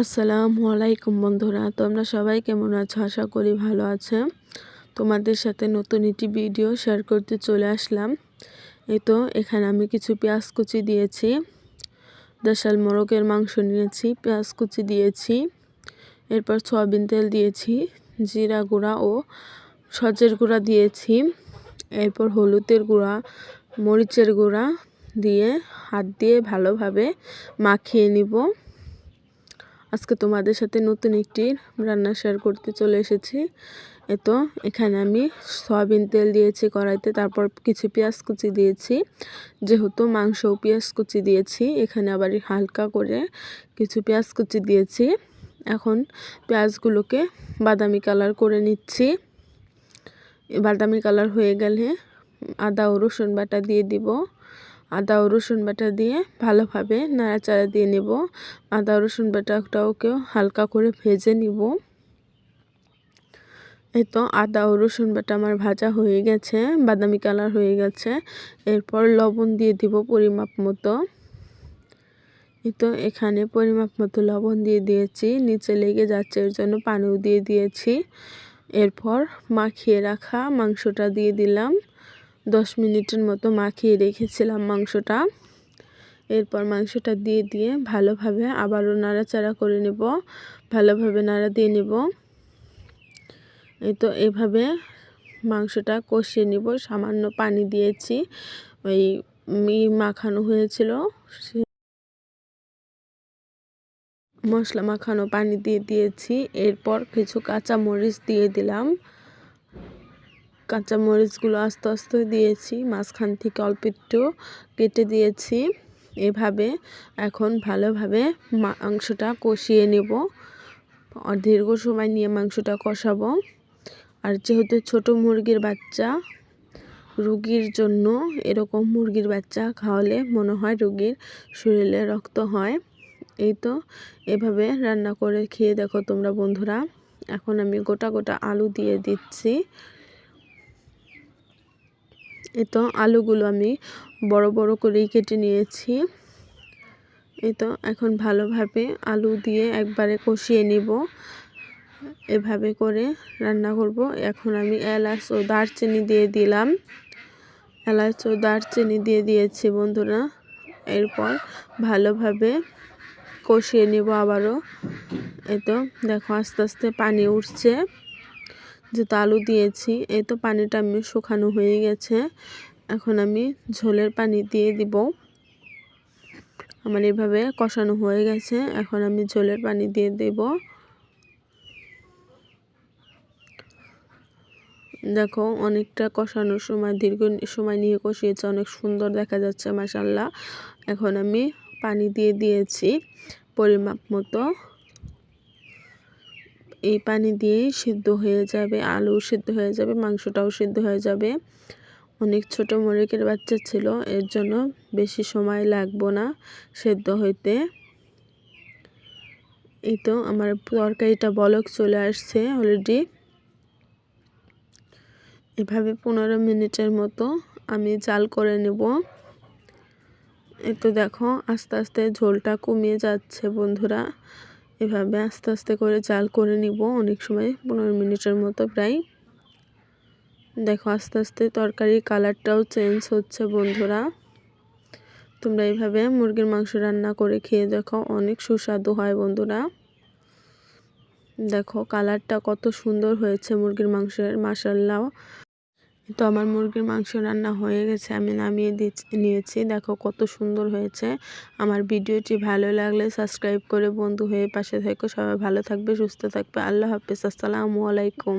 আসসালামু আলাইকুম বন্ধুরা, তোমরা সবাই কেমন আছো? আশা করি ভালো আছে। তোমাদের সাথে নতুন একটি ভিডিও শেয়ার করতে চলে আসলাম। এই তো এখানে আমি কিছু পেঁয়াজ কুচি দিয়েছি, দেশাল মোরগের মাংস নিয়েছি, পেঁয়াজ কুচি দিয়েছি, এরপর সয়াবিন তেল দিয়েছি, জিরা গুঁড়া ও সজের গুঁড়া দিয়েছি, এরপর হলুদের গুঁড়া, মরিচের গুঁড়া দিয়ে হাত দিয়ে ভালোভাবে মাখিয়ে নিব। আজকে তোমাদের সাথে নতুন একটি রান্না শেয়ার করতে চলে এসেছি। তো এখানে আমি সয়াবিন তেল দিয়েছি কড়াইতে, তারপর কিছু পেঁয়াজ কুচি দিয়েছি, যেহেতু মাংস পেঁয়াজ কুচি দিয়েছি, এখানে আবার হালকা করে কিছু পেঁয়াজ কুচি দিয়েছি। এখন পেঁয়াজগুলোকে বাদামি কালার করে নিচ্ছি। বাদামি কালার হয়ে গেলে আদা ও রসুন বাটা দিয়ে দিব। আদা ও রসুন বাটা দিয়ে ভালোভাবে নাড়াচাড়া দিয়ে নেব। আদা রসুন বাটাটাকেও হালকা করে ভেজে নিব। এই তো আদা ও রসুন বাটা আমার ভাজা হয়ে গেছে, বাদামি কালার হয়ে গেছে। এরপর লবণ দিয়ে দিব পরিমাপ মতো। এই তো এখানে পরিমাপ মতো লবণ দিয়ে দিয়েছি, নিচে লেগে যাচ্ছে এর জন্য পানিও দিয়ে দিয়েছি। এরপর মাখিয়ে রাখা মাংসটা দিয়ে দিলাম। 10 মিনিটের মতো মাখিয়ে রেখেছিলাম মাংসটা। এরপর মাংসটা দিয়ে ভালোভাবে আবারও নাড়াচাড়া করে নেব, ভালোভাবে নাড়া দিয়ে নেব। এই তো এভাবে মাংসটা কষিয়ে নেব। সামান্য পানি দিয়েছি, ওই মাখানো হয়েছিল, মশলা মাখানো পানি দিয়ে দিয়েছি। এরপর কিছু কাঁচা মরিচ দিয়ে দিলাম। কাঁচা মরিচগুলো আস্তে আস্তে দিয়েছি, মাঝখান থেকে অল্প একটু কেটে দিয়েছি। এভাবে এখন ভালোভাবে মাংসটা কষিয়ে নেব। দীর্ঘ সময় নিয়ে মাংসটা কষাবো। আর যেহেতু ছোট মুরগির বাচ্চা, রোগীর জন্য এরকম মুরগির বাচ্চা খাওয়ালে মনে হয় রোগীর শরীরে রক্ত হয়। এই তো এভাবে রান্না করে খেয়ে দেখো তোমরা বন্ধুরা। এখন আমি গোটা গোটা আলু দিয়ে দিচ্ছি। এই তো আলুগুলো আমি বড় বড় করেই কেটে নিয়েছি। এই তো এখন ভালোভাবে আলু দিয়ে একবারে কষিয়ে নিব। এভাবে করে রান্না করব। এখন আমি এলাচ ও দারচিনি দিয়ে দিলাম। এলাচ ও দারচিনি দিয়ে দিয়েছি বন্ধুরা। এরপর ভালোভাবে কষিয়ে নিব আবারও। এই তো দেখো আস্তে আস্তে পানি উঠছে, যেহেতু আলু দিয়েছি। এই তো পানিটা আমি শুকানো হয়ে গেছে। এখন আমি ঝোলের পানি দিয়ে দিব। আমার এভাবে কষানো হয়ে গেছে, এখন আমি ঝোলের পানি দিয়ে দেব। দেখো অনেকটা কষানোর সময় দীর্ঘ সময় নিয়ে কষিয়েছে, অনেক সুন্দর দেখা যাচ্ছে মাশাআল্লাহ। এখন আমি পানি দিয়ে দিয়েছি পরিমাপ মতো। এই পানি দিয়েই সিদ্ধ হয়ে যাবে, আলু সিদ্ধ হয়ে যাবে, মাংসটাও সিদ্ধ হয়ে যাবে। অনেক ছোট মুরগির বাচ্চা ছিল, এর জন্য বেশি সময় লাগবে না সেদ্ধ হইতে। এই তো আমার তরকারিটা বলক চলে আসছে অলরেডি। এভাবে 15 মিনিটের মতো আমি জাল করে নেব। এই তো দেখো আস্তে আস্তে ঝোলটা কমিয়ে যাচ্ছে বন্ধুরা। এভাবে আস্তে আস্তে করে জাল করে নিব, অনেক সময় 15 মিনিটের মতো প্রায়। দেখো আস্তে আস্তে তরকারির কালারটাও চেঞ্জ হচ্ছে বন্ধুরা। তোমরা এইভাবে মুরগির মাংস রান্না করে খেয়ে দেখো, অনেক সুস্বাদু হয় বন্ধুরা। দেখো কালারটা কত সুন্দর হয়েছে মুরগির মাংসের, মাশাআল্লাহ। তো আমার মুরগির মাংস রান্না হয়ে গেছে, আমি নামিয়ে নিয়েছি। দেখো কত সুন্দর হয়েছে। আমার ভিডিওটি ভালো লাগলে সাবস্ক্রাইব করে বন্ধু হয়ে পাশে থেকো। সবাই ভালো থাকবে, সুস্থ থাকবে। আল্লাহ হাফেজ, আসসালামু আলাইকুম।